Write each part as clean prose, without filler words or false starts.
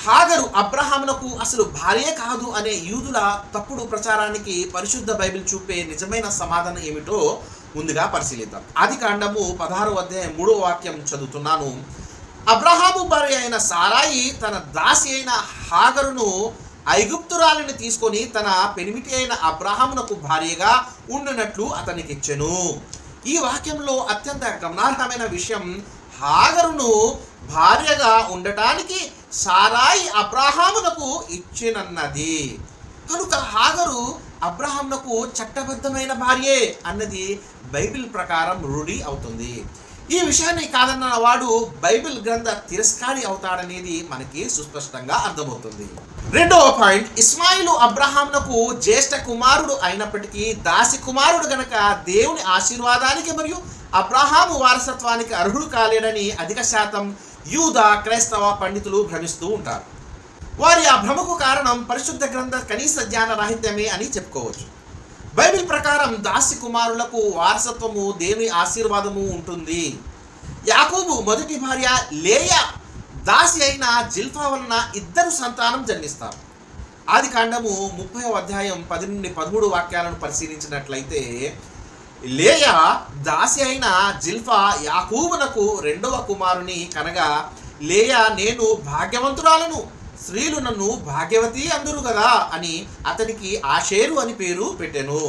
హాగరు అబ్రహామునకు అసలు భార్యే కాదు అనే యూదుల తప్పుడు ప్రచారానికి పరిశుద్ధ బైబిల్ చూపే నిజమైన సమాధానం ఏమిటో ముందుగా పరిశీలిద్దాం. ఆదికాండము 16వ అధ్యాయం 3వ వాక్యం చదువుతున్నాను. అబ్రహాము భార్య అయిన సారాయి తన దాసి అయిన హాగరును ఐగుప్తురాలిని తీసుకొని తన పెనిమిటి అయిన అబ్రహామునకు భార్యగా ఉండునట్లు అతనికి ఇచ్చెను. ఈ వాక్యంలో అత్యంత గమనార్హమైన విషయం, హాగరును భార్యగా ఉండటానికి సారాయి అబ్రహామునకు ఇచ్చినన్నది. కనుక హాగరు అబ్రహామునకు చట్టబద్ధమైన భార్యే అన్నది బైబిల్ ప్రకారం రూఢి అవుతుంది. ఈ విషయాన్ని కాదన్న వాడు బైబిల్ గ్రంథ తిరస్కారి అవుతాడనేది మనకి సుస్పష్టంగా అర్థమవుతుంది. రెండవ పాయింట్, ఇస్మాయిలు అబ్రహామునకు జ్యేష్ఠ కుమారుడు అయినప్పటికీ దాసి కుమారుడు గనక దేవుని ఆశీర్వాదానికి మరియు అబ్రహాము వారసత్వానికి అర్హుడు కాలేడని అధిక శాతం యూద క్రైస్తవ పండితులు భ్రమిస్తూ ఉంటారు. వారి ఆ భ్రమకు కారణం పరిశుద్ధ గ్రంథ కనీస జ్ఞాన రాహిత్యమే అని చెప్పుకోవచ్చు. బైబిల్ ప్రకారం దాసి కుమారులకు వారసత్వము, దేవుని ఆశీర్వాదము ఉంటుంది. యాకోబు మొదటి భార్య లేయా దాసి అయిన జిల్ఫా వలన 2 సంతానం జన్మిస్తారు. ఆదికాండము 30వ అధ్యాయం 10 నుండి 13 వాక్యాలను పరిశీలించినట్లయితే, లేయా దాసి అయిన జిల్ఫా యాకోబునకు 2వ కుమారుని కనగా, లేయా నేను భాగ్యవంతురాలను, స్త్రీలు నన్ను భాగ్యవతి అందురు కదా అని అతనికి ఆషేరు అని పేరు పెట్టెను.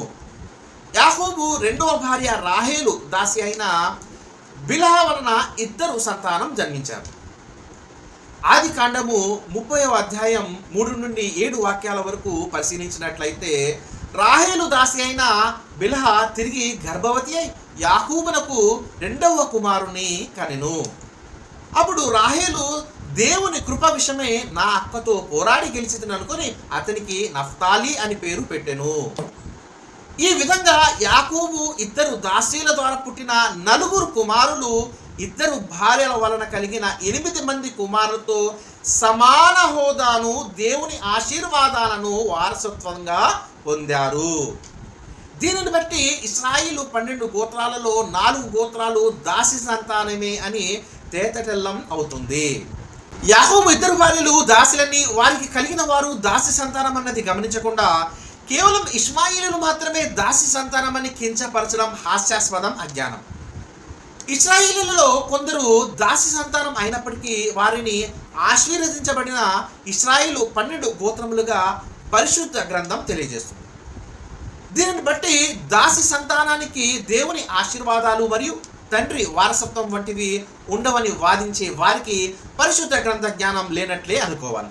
యాకోబు 2వ భార్య రాహేలు దాసి అయిన బిల్హా వలన 2 సంతానం జన్మించారు. ఆదికాండము 30వ అధ్యాయం 3 నుండి 7 వాక్యాల వరకు పరిశీలించినట్లయితే, రాహేలు దాసి అయిన బిల్హా తిరిగి గర్భవతి అయి యాకోబునకు 2వ కుమారుని కనెను. అప్పుడు రాహేలు దేవుని కృప విషయమే నా అక్కతో పోరాడి గెలిచితిని అనుకుని అతనికి నఫ్తాలి అని పేరు పెట్టెను. ఈ విధంగా యాకోబు 2 దాసీల ద్వారా పుట్టిన 4 కుమారులు 2 భార్యల వలన కలిగిన 8 మంది కుమారులతో సమాన హోదాను, దేవుని ఆశీర్వాదాలను వారసత్వంగా పొందారు. దీనిని బట్టి ఇశ్రాయేలు 12 గోత్రాలలో 4 గోత్రాలు దాసి సంతానమే అని తేటతెల్లం అవుతుంది. యాకోబు 2 భార్యలు దాసులని, వారికి కలిగిన వారు దాసి సంతానం అన్నది గమనించకుండా కేవలం ఇష్మాయిలు మాత్రమే దాసి సంతానం అని కించపరచడం హాస్యాస్పదం, అజ్ఞానం. ఇశ్రాయేలులలో కొందరు దాసి సంతానం అయినప్పటికీ వారిని ఆశీర్వదించబడిన ఇశ్రాయేలు 12 గోత్రములుగా పరిశుద్ధ గ్రంథం తెలియజేస్తుంది. దీనిని బట్టి దాసి సంతానానికి దేవుని ఆశీర్వాదాలు మరియు తండ్రి వారసత్వం వంటివి ఉండవని వాదించే వారికి పరిశుద్ధ గ్రంథ జ్ఞానం లేనట్లే అనుకోవాలి.